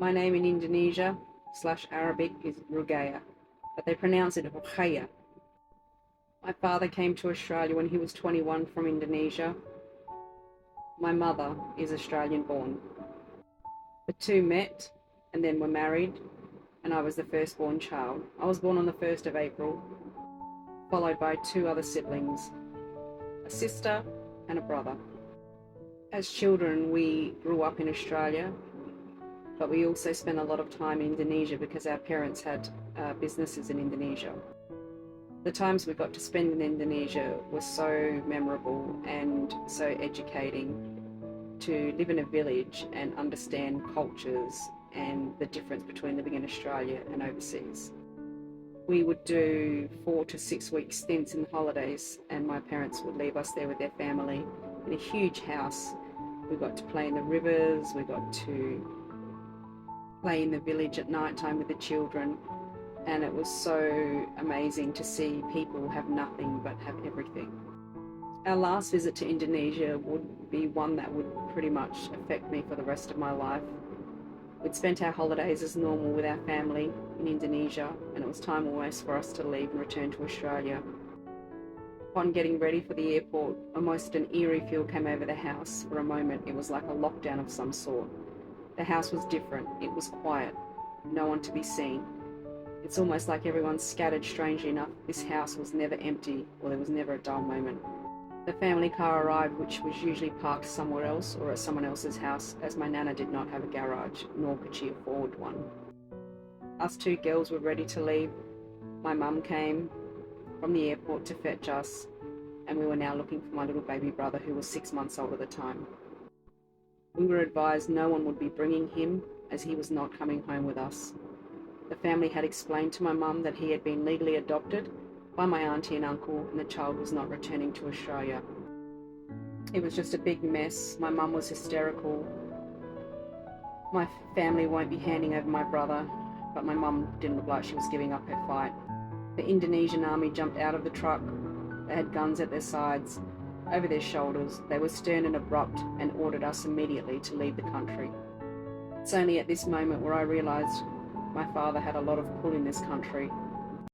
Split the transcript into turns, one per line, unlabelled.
My name in Indonesia / Arabic is Rugaya, but they pronounce it Rukhaya. My father came to Australia when he was 21 from Indonesia. My mother is Australian born. The two met and then were married, and I was the firstborn child. I was born on the 1st of April, followed by two other siblings, a sister and a brother. As children, we grew up in Australia, but we also spent a lot of time in Indonesia because our parents had businesses in Indonesia. The times we got to spend in Indonesia were so memorable and so educating. To live in a village and understand cultures and the difference between living in Australia and overseas. We would do 4 to 6 week stints in the holidays, and my parents would leave us there with their family in a huge house. We got to play in the rivers, we got to play in the village at night time with the children, and it was so amazing to see people have nothing but have everything. Our last visit to Indonesia would be one that would pretty much affect me for the rest of my life. We'd spent our holidays as normal with our family in Indonesia, and it was time almost for us to leave and return to Australia. Upon getting ready for the airport, almost an eerie feel came over the house. For a moment, it was like a lockdown of some sort. The house was different. It was quiet. No one to be seen. It's almost like everyone's scattered. Strangely enough, this house was never empty, or there was never a dull moment. The family car arrived, which was usually parked somewhere else or at someone else's house, as my nana did not have a garage, nor could she afford one. Us two girls were ready to leave. My mum came from the airport to fetch us, and we were now looking for my little baby brother, who was 6 months old at the time. We were advised no one would be bringing him, as he was not coming home with us. The family had explained to my mum that he had been legally adopted by my auntie and uncle, and the child was not returning to Australia. It was just a big mess. My mum was hysterical. My family won't be handing over my brother, but my mum didn't look like she was giving up her fight. The Indonesian army jumped out of the truck. They had guns at their sides, over their shoulders. They were stern and abrupt and ordered us immediately to leave the country. It's only at this moment where I realised my father had a lot of pull in this country.